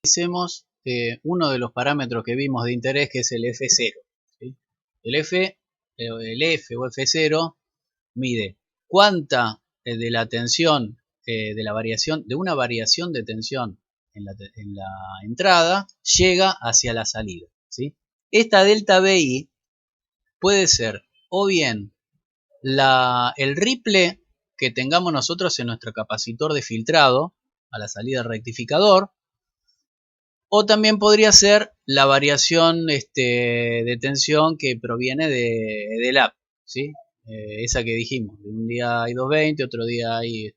Analicemos uno de los parámetros que vimos de interés, que es el F0. ¿Sí? El F o F0 mide cuánta de la tensión, de la variación, de una variación de tensión en la entrada llega hacia la salida. ¿Sí? Esta delta BI puede ser o bien el ripple que tengamos nosotros en nuestro capacitor de filtrado a la salida del rectificador, o también podría ser la variación de tensión que proviene del AP, ¿sí? Esa que dijimos, de un día hay 220, otro día hay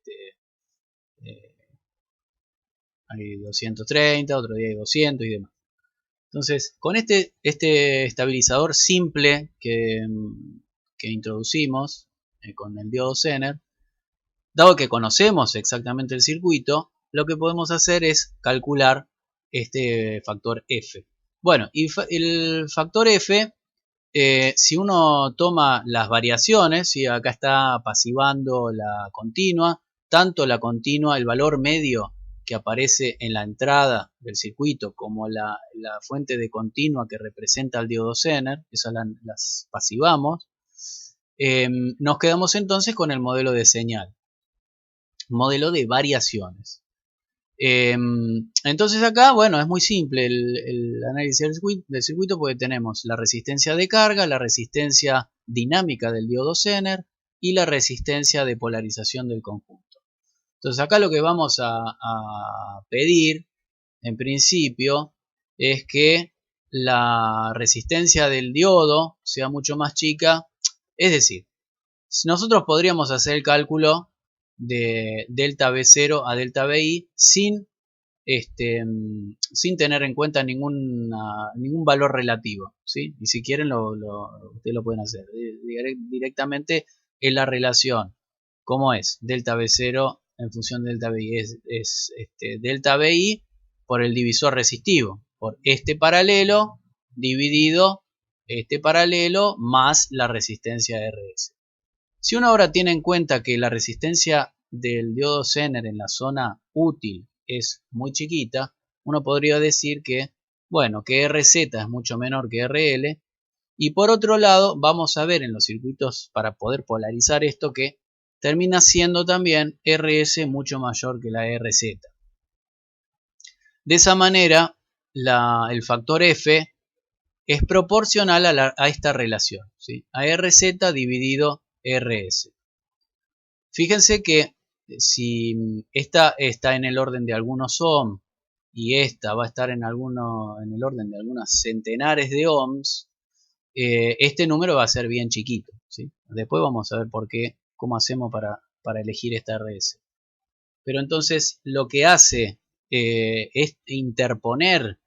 230, otro día hay 200 y demás. Entonces, con este estabilizador simple que introducimos con el diodo Zener, dado que conocemos exactamente el circuito, lo que podemos hacer es calcular este factor F. Bueno, y el factor F, si uno toma las variaciones, ¿sí? Acá está pasivando la continua, tanto la continua, el valor medio que aparece en la entrada del circuito, como la fuente de continua que representa el diodo Zener, esas las pasivamos. Nos quedamos entonces con el modelo de señal, modelo de variaciones. Entonces acá, bueno, es muy simple el análisis del circuito, porque tenemos la resistencia de carga, la resistencia dinámica del diodo Zener y la resistencia de polarización del conjunto. Entonces acá lo que vamos a pedir en principio es que la resistencia del diodo sea mucho más chica, es decir, nosotros podríamos hacer el cálculo de delta B0 a delta BI sin tener en cuenta ningún valor relativo, ¿sí? Y si quieren ustedes lo pueden hacer directamente en la relación. ¿Cómo es? Delta B0 en función de delta BI es delta BI por el divisor resistivo, por este paralelo dividido este paralelo más la resistencia RS. Si uno ahora tiene en cuenta que la resistencia del diodo Zener en la zona útil es muy chiquita, uno podría decir que, bueno, que RZ es mucho menor que RL, y por otro lado vamos a ver en los circuitos, para poder polarizar esto, que termina siendo también RS mucho mayor que la RZ. De esa manera, el factor F es proporcional a esta relación, ¿sí? A RZ dividido RS. Fíjense que si esta está en el orden de algunos ohms y esta va a estar en el orden de algunas centenares de ohms, este número va a ser bien chiquito, ¿sí? Después vamos a ver cómo hacemos para elegir esta RS. Pero entonces lo que hace es interponer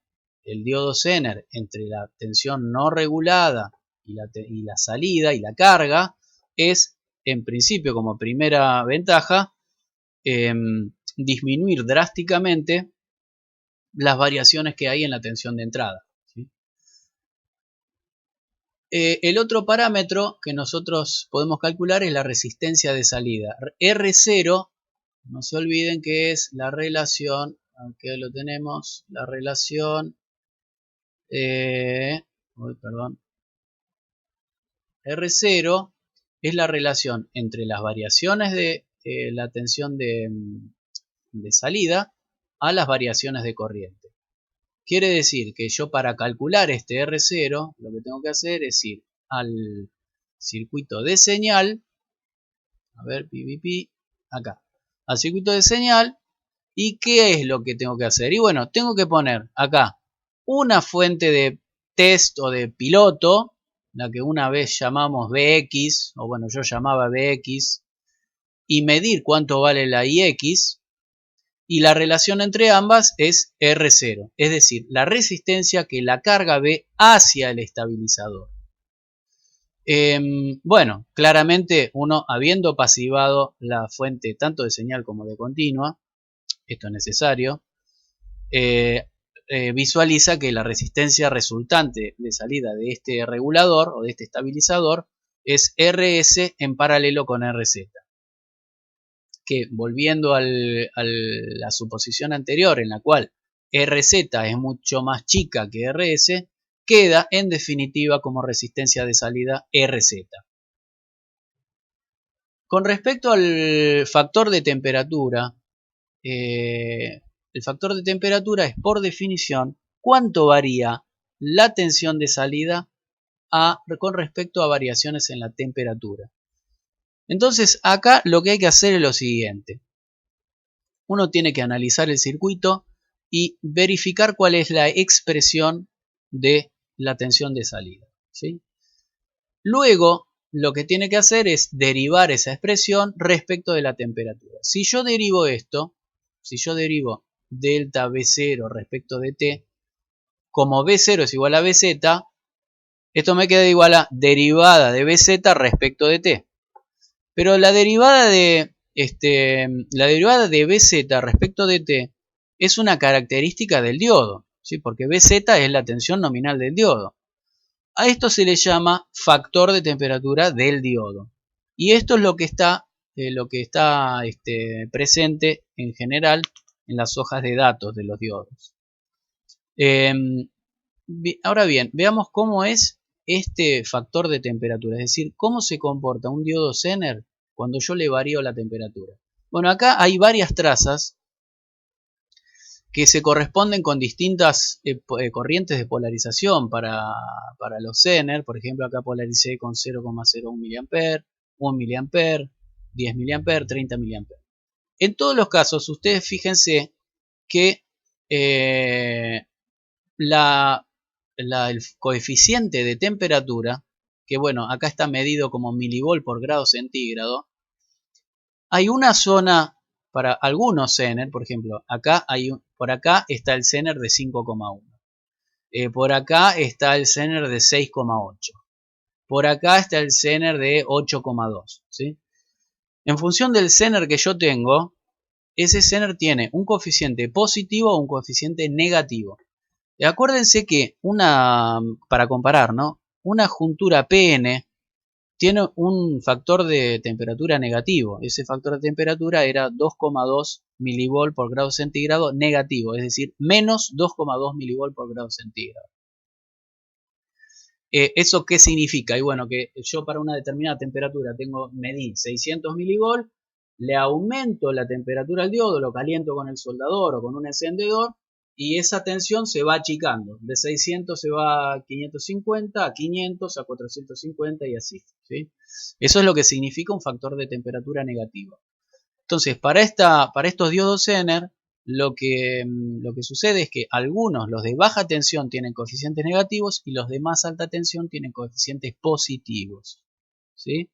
el diodo Zener entre la tensión no regulada y la salida y la carga, es en principio, como primera ventaja, disminuir drásticamente las variaciones que hay en la tensión de entrada, ¿sí? El otro parámetro que nosotros podemos calcular es la resistencia de salida. R0, no se olviden que es la relación, aunque lo tenemos, la relación, perdón, R0 es la relación entre las variaciones de la tensión de salida a las variaciones de corriente. Quiere decir que yo, para calcular este R0, lo que tengo que hacer es ir al circuito de señal, a ver, acá, al circuito de señal, ¿y qué es lo que tengo que hacer? Y bueno, tengo que poner acá una fuente de test o de piloto, la que una vez llamamos BX, o bueno, yo llamaba BX, y medir cuánto vale la IX, y la relación entre ambas es R0, es decir, la resistencia que la carga ve hacia el estabilizador. Bueno, claramente uno, habiendo pasivado la fuente tanto de señal como de continua, esto es necesario, visualiza que la resistencia resultante de salida de este regulador o de este estabilizador es RS en paralelo con RZ. Que, volviendo a la suposición anterior, en la cual RZ es mucho más chica que RS, queda en definitiva como resistencia de salida RZ. Con respecto al factor de temperatura, el factor de temperatura es por definición cuánto varía la tensión de salida con respecto a variaciones en la temperatura. Entonces acá lo que hay que hacer es lo siguiente. Uno tiene que analizar el circuito y verificar cuál es la expresión de la tensión de salida, ¿sí? Luego lo que tiene que hacer es derivar esa expresión respecto de la temperatura. Si yo derivo esto, si yo derivo delta V0 respecto de T, como V0 es igual a Vz, esto me queda igual a derivada de Vz respecto de T. Pero la derivada de Vz respecto de T es una característica del diodo, ¿sí? Porque Vz es la tensión nominal del diodo. A esto se le llama factor de temperatura del diodo. Y esto es lo que está, presente en general en las hojas de datos de los diodos. Ahora bien, veamos cómo es este factor de temperatura, es decir, cómo se comporta un diodo Zener cuando yo le varío la temperatura. Bueno, acá hay varias trazas que se corresponden con distintas corrientes de polarización para los Zener. Por ejemplo, acá polaricé con 0,01 mA, 1 mA, 10 mA, 30 mA. En todos los casos, ustedes fíjense que el coeficiente de temperatura, que bueno, acá está medido como milivol por grado centígrado, hay una zona para algunos Zener, por ejemplo, por acá está el Zener de 5,1, por acá está el Zener de 6,8, por acá está el Zener de 8,2, ¿sí? En función del Zener que yo tengo, ese Zener tiene un coeficiente positivo o un coeficiente negativo. Acuérdense que para comparar, ¿no? Una juntura PN tiene un factor de temperatura negativo. Ese factor de temperatura era 2,2 milivol por grado centígrado negativo, es decir, menos 2,2 milivol por grado centígrado. ¿Eso qué significa? Y bueno, que yo para una determinada temperatura medí 600 milivol, le aumento la temperatura al diodo, lo caliento con el soldador o con un encendedor, y esa tensión se va achicando. De 600 se va a 550, a 500, a 450 y así, ¿sí? Eso es lo que significa un factor de temperatura negativo. Entonces, para estos diodos Zener, lo que sucede es que algunos, los de baja tensión, tienen coeficientes negativos y los de más alta tensión tienen coeficientes positivos, ¿sí?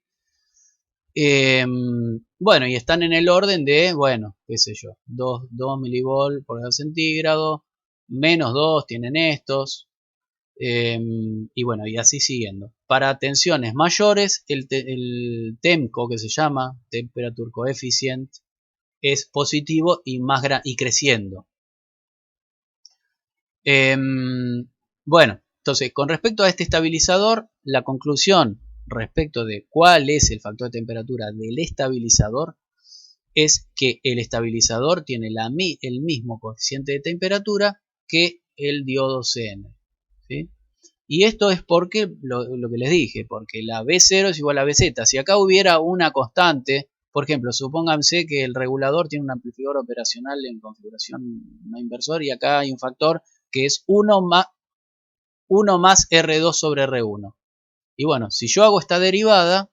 Bueno, y están en el orden de, bueno, qué sé yo, 2 milivol por grado centígrado, menos 2 tienen estos, y bueno, y así siguiendo. Para tensiones mayores, el TEMCO, que se llama, Temperature Coefficient, es positivo y y creciendo. Bueno, entonces, con respecto a este estabilizador, la conclusión respecto de cuál es el factor de temperatura del estabilizador es que el estabilizador tiene el mismo coeficiente de temperatura que el diodo CN, ¿sí? Y esto es porque, lo que les dije, porque la V0 es igual a Vz. Si acá hubiera una constante, por ejemplo, supónganse que el regulador tiene un amplificador operacional en configuración no inversor y acá hay un factor que es 1 más R2 sobre R1. Y bueno, si yo hago esta derivada,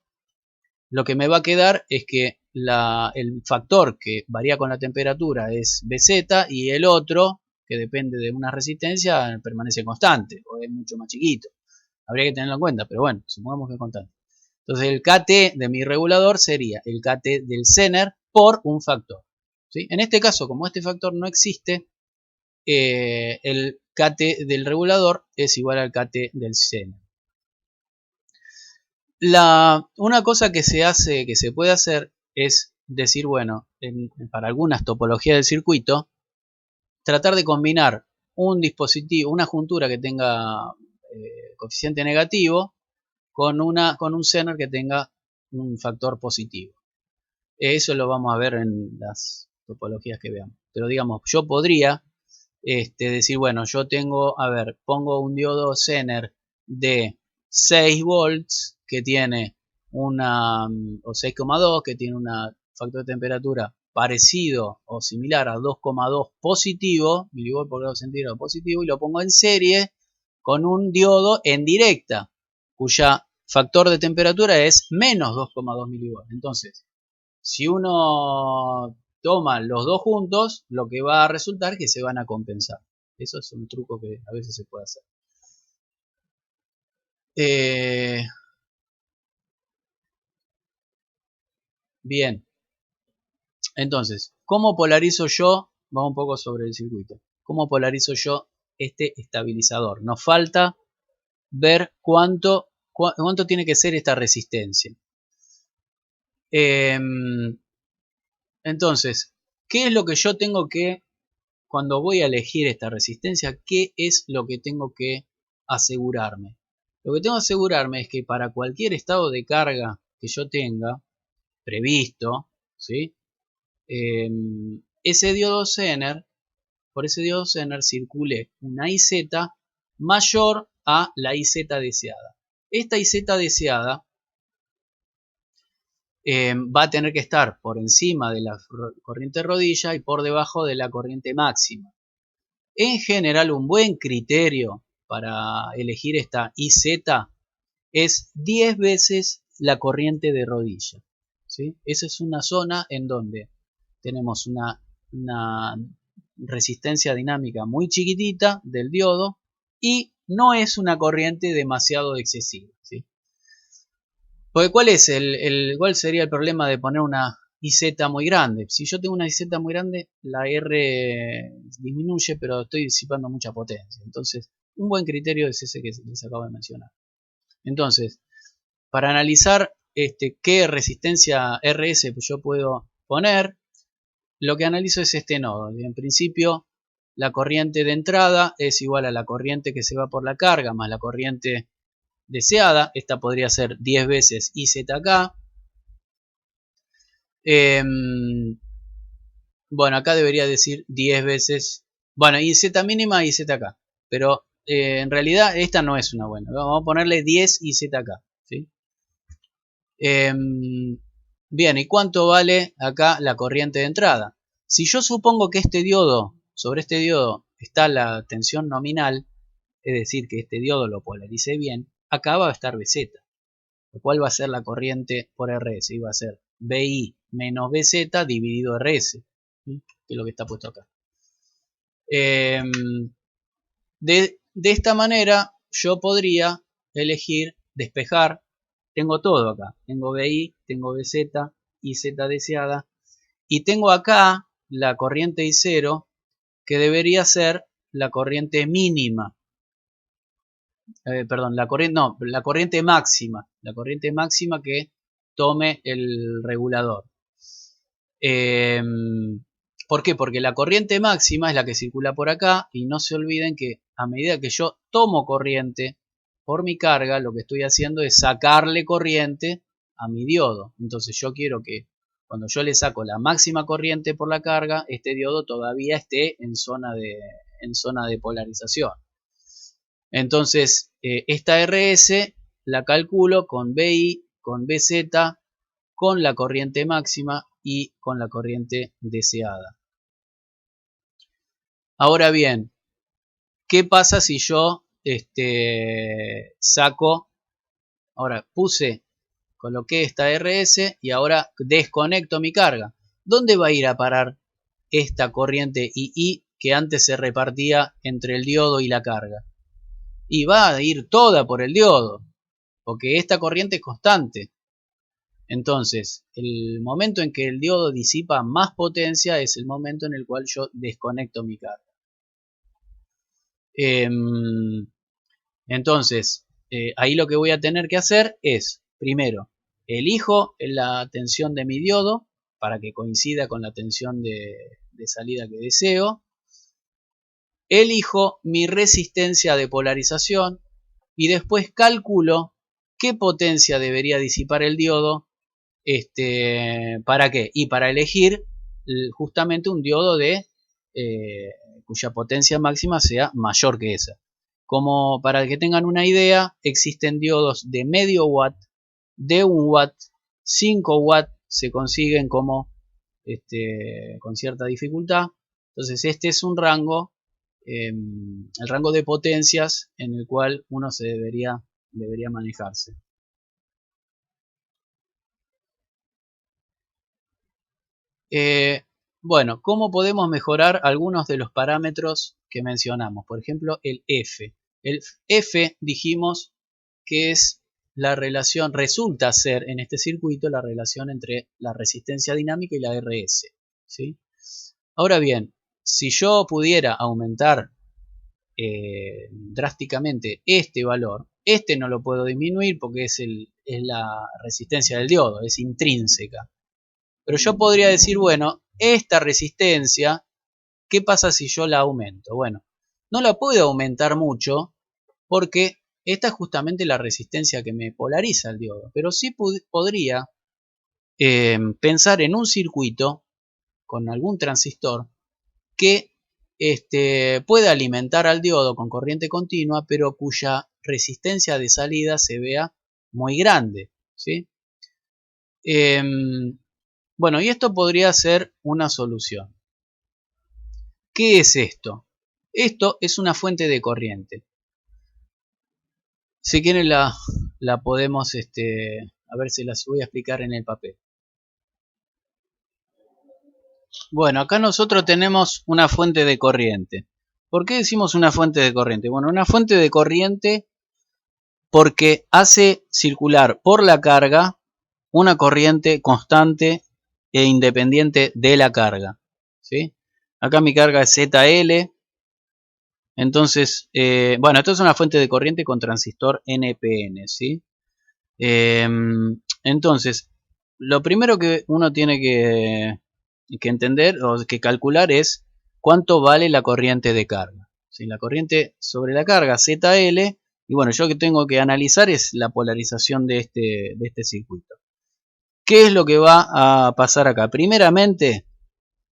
lo que me va a quedar es que el factor que varía con la temperatura es Vz y el otro, que depende de una resistencia, permanece constante o es mucho más chiquito. Habría que tenerlo en cuenta, pero bueno, supongamos que es constante. Entonces el KT de mi regulador sería el KT del Zener por un factor, ¿sí? En este caso, como este factor no existe, el KT del regulador es igual al KT del Zener. Una cosa que se puede hacer es decir, bueno, para algunas topologías del circuito, tratar de combinar un dispositivo, una juntura que tenga coeficiente negativo con un Zener que tenga un factor positivo. Eso lo vamos a ver en las topologías que veamos. Pero digamos, yo podría decir, bueno, yo tengo, a ver, pongo un diodo Zener de 6 volts que tiene una, o 6,2 que tiene un factor de temperatura parecido o similar a 2,2 positivo, milivolt por grado centígrado positivo, y lo pongo en serie con un diodo en directa, cuya factor de temperatura es menos 2,2 milivolts. Entonces, si uno toma los dos juntos, lo que va a resultar es que se van a compensar. Eso es un truco que a veces se puede hacer. Bien, entonces, ¿cómo polarizo yo? Vamos un poco sobre el circuito. ¿Cómo polarizo yo este estabilizador? Nos falta ver cuánto tiene que ser esta resistencia. Entonces, ¿qué es lo que yo tengo que, cuando voy a elegir esta resistencia, qué es lo que tengo que asegurarme? Lo que tengo que asegurarme es que para cualquier estado de carga que yo tenga previsto, ¿sí? Ese diodo Zener, por ese diodo Zener circule una IZ mayor a la IZ deseada. Esta IZ deseada va a tener que estar por encima de la corriente rodilla y por debajo de la corriente máxima. En general, un buen criterio para elegir esta IZ es 10 veces la corriente de rodilla, ¿sí? Esa es una zona en donde tenemos una resistencia dinámica muy chiquitita del diodo y no es una corriente demasiado excesiva, ¿sí? Porque ¿cuál sería el problema de poner una IZ muy grande? Si yo tengo una IZ muy grande, la R disminuye, pero estoy disipando mucha potencia. Entonces, un buen criterio es ese que les acabo de mencionar. Entonces, para analizar qué resistencia RS yo puedo poner, lo que analizo es este nodo. En principio, la corriente de entrada es igual a la corriente que se va por la carga más la corriente deseada. Esta podría ser 10 veces IZK. Bueno, acá debería decir 10 veces, bueno, IZ mínima y ZK, pero en realidad esta no es una buena. Vamos a ponerle 10 IZK, ¿sí? Bien, ¿y cuánto vale acá la corriente de entrada? Si yo supongo que sobre este diodo está la tensión nominal, es decir, que este diodo lo polarice bien, acá va a estar BZ, lo cual va a ser la corriente por RS, y va a ser BI menos BZ dividido RS, ¿sí? Que es lo que está puesto acá. De esta manera yo podría elegir despejar. Tengo todo acá, tengo BI, tengo BZ, IZ deseada, y tengo acá la corriente I0 que debería ser la corriente mínima, perdón, la corriente máxima que tome el regulador. ¿Por qué? Porque la corriente máxima es la que circula por acá, y no se olviden que a medida que yo tomo corriente por mi carga, lo que estoy haciendo es sacarle corriente a mi diodo. Entonces yo quiero que cuando yo le saco la máxima corriente por la carga, este diodo todavía esté en zona de polarización. Entonces esta RS la calculo con BI, con BZ, con la corriente máxima y con la corriente deseada. Ahora bien, ¿qué pasa si yo saco, ahora coloqué esta RS y ahora desconecto mi carga? ¿Dónde va a ir a parar esta corriente II que antes se repartía entre el diodo y la carga? Y va a ir toda por el diodo, porque esta corriente es constante. Entonces, el momento en que el diodo disipa más potencia es el momento en el cual yo desconecto mi carga. Entonces, ahí lo que voy a tener que hacer es, primero, elijo la tensión de mi diodo para que coincida con la tensión de salida que deseo. Elijo mi resistencia de polarización y después calculo qué potencia debería disipar el diodo. ¿Para qué? Y para elegir justamente un diodo de cuya potencia máxima sea mayor que esa. Como para que tengan una idea, existen diodos de medio watt, de 1 watt, 5 watt se consiguen como con cierta dificultad. Entonces este es un rango, el rango de potencias en el cual uno se debería manejarse. Bueno, ¿cómo podemos mejorar algunos de los parámetros que mencionamos? Por ejemplo, el F. El F dijimos que es la relación, resulta ser en este circuito la relación entre la resistencia dinámica y la RS, ¿sí? Ahora bien, si yo pudiera aumentar drásticamente este valor, este no lo puedo disminuir porque es la resistencia del diodo, es intrínseca. Pero yo podría decir, bueno, esta resistencia, ¿qué pasa si yo la aumento? Bueno, no la puedo aumentar mucho porque esta es justamente la resistencia que me polariza el diodo. Pero sí podría pensar en un circuito con algún transistor que pueda alimentar al diodo con corriente continua, pero cuya resistencia de salida se vea muy grande, ¿sí? Bueno, y esto podría ser una solución. ¿Qué es esto? Esto es una fuente de corriente. Si quieren la podemos, a ver si las voy a explicar en el papel. Bueno, acá nosotros tenemos una fuente de corriente. ¿Por qué decimos una fuente de corriente? Bueno, una fuente de corriente porque hace circular por la carga una corriente constante e independiente de la carga, ¿sí? Acá mi carga es ZL. Entonces, bueno, esto es una fuente de corriente con transistor NPN, ¿sí? Entonces, lo primero que uno tiene que entender o que calcular es cuánto vale la corriente de carga. ¿Sí? La corriente sobre la carga ZL, y bueno, yo lo que tengo que analizar es la polarización de este circuito. ¿Qué es lo que va a pasar acá? Primeramente,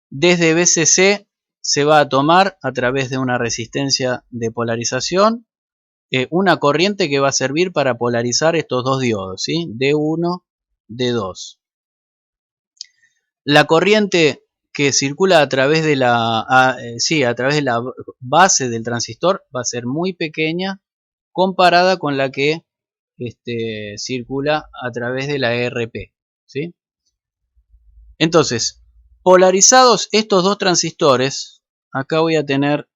desde BCC se va a tomar a través de una resistencia de polarización una corriente que va a servir para polarizar estos dos diodos, ¿sí? D1, D2. La corriente que circula a través de a través de la base del transistor va a ser muy pequeña comparada con la que circula a través de la ERP, ¿sí? Entonces, polarizados estos dos transistores, acá voy a tener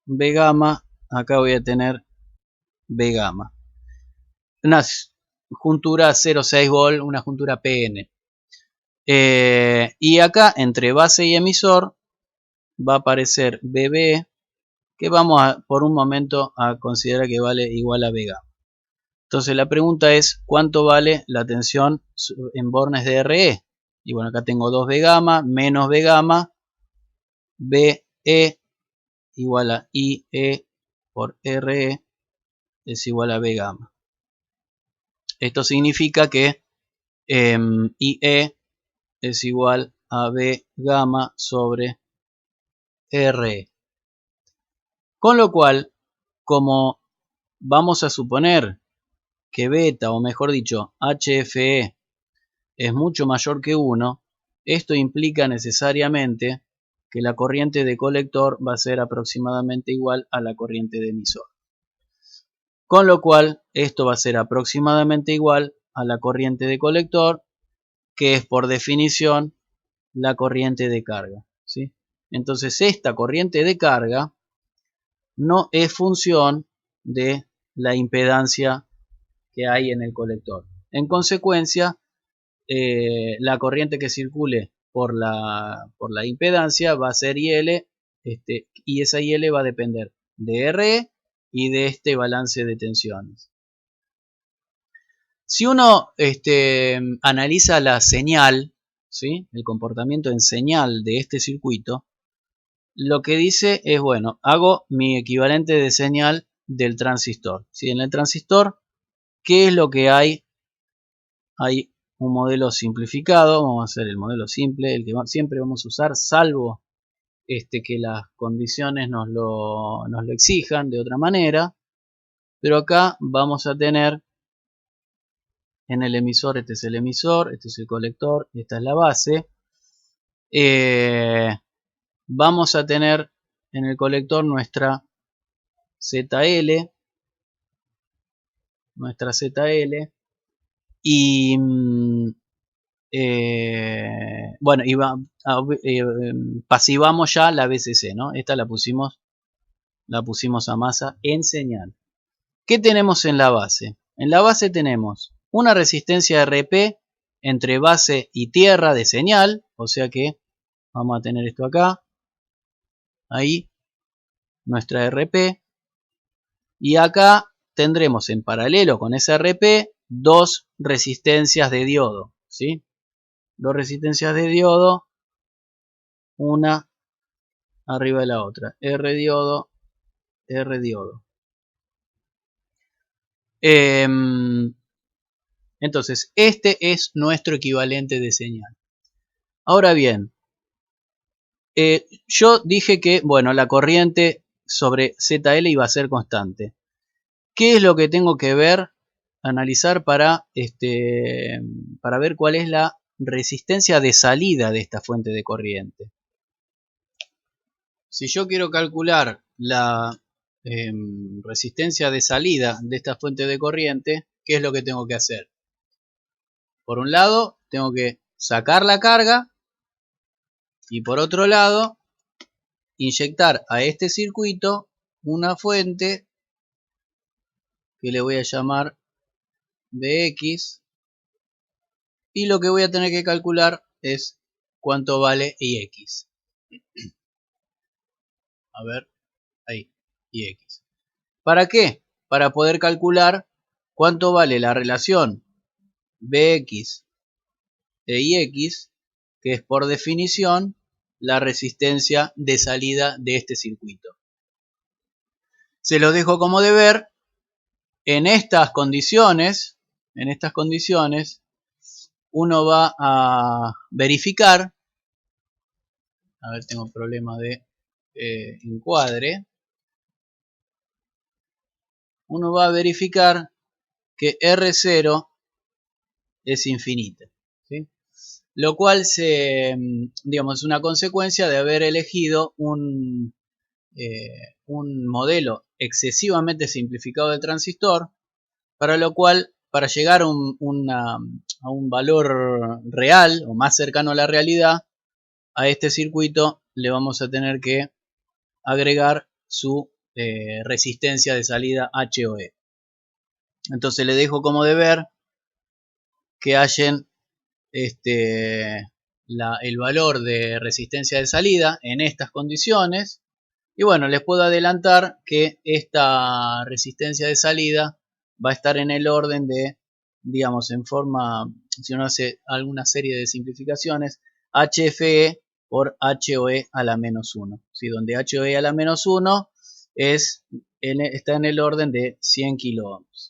B gamma, acá voy a tener B gamma. Una juntura 0,6 volt, una juntura PN. Y acá entre base y emisor va a aparecer BB, que vamos a, por un momento a considerar que vale igual a B gamma. Entonces la pregunta es, ¿cuánto vale la tensión en bornes de RE? Y bueno, acá tengo 2 B gamma menos B gamma, BE igual a IE por RE es igual a B gamma. Esto significa que IE es igual a B gamma sobre RE. Con lo cual, como vamos a suponer que beta, o mejor dicho, HFE es mucho mayor que 1, esto implica necesariamente que la corriente de colector va a ser aproximadamente igual a la corriente de emisor. Con lo cual, esto va a ser aproximadamente igual a la corriente de colector, que es por definición la corriente de carga, ¿sí? Entonces, esta corriente de carga no es función de la impedancia que hay en el colector. En consecuencia, la corriente que circule por la impedancia va a ser IL, y esa IL va a depender de RE y de este balance de tensiones. Si uno analiza la señal, ¿sí? El comportamiento en señal de este circuito, lo que dice es, bueno, hago mi equivalente de señal del transistor. ¿Sí? En el transistor, ¿qué es lo que hay? Hay un modelo simplificado, vamos a hacer el modelo simple, el que siempre vamos a usar, salvo que las condiciones nos lo exijan de otra manera, pero acá vamos a tener en el emisor, este es el emisor, este es el colector, esta es la base. Vamos a tener en el colector nuestra ZL, y bueno, pasivamos ya la BCC, ¿no? Esta la pusimos a masa en señal. ¿Qué tenemos en la base? En la base tenemos una resistencia RP entre base y tierra de señal, o sea que vamos a tener esto acá, ahí, nuestra RP, y acá tendremos en paralelo con esa RP dos resistencias de diodo, ¿sí? Dos resistencias de diodo, una arriba de la otra, R diodo, R diodo. Entonces, este es nuestro equivalente de señal. Ahora bien, yo dije que, bueno, la corriente sobre ZL iba a ser constante. ¿Qué es lo que tengo que ver, analizar para ver cuál es la resistencia de salida de esta fuente de corriente? Si yo quiero calcular la resistencia de salida de esta fuente de corriente, ¿qué es lo que tengo que hacer? Por un lado, tengo que sacar la carga y por otro lado, inyectar a este circuito una fuente que le voy a llamar Bx, y lo que voy a tener que calcular es cuánto vale Ix. A ver, ahí, Ix. ¿Para qué? Para poder calcular cuánto vale la relación Bx e Ix, que es por definición la resistencia de salida de este circuito. Se lo dejo como deber. En estas condiciones, uno va a verificar, a ver, tengo un problema de encuadre, uno va a verificar que R0 es infinita, ¿sí? Lo cual digamos, es una consecuencia de haber elegido un modelo excesivamente simplificado del transistor, para lo cual, para llegar a un valor real o más cercano a la realidad, a este circuito le vamos a tener que agregar su resistencia de salida HOE. Entonces le dejo como deber que hallen el valor de resistencia de salida en estas condiciones. Y bueno, les puedo adelantar que esta resistencia de salida va a estar en el orden de, digamos, en forma, si uno hace alguna serie de simplificaciones, HFE por HOE a la menos 1, ¿sí? Donde HOE a la menos 1 está en el orden de 100 kiloohms.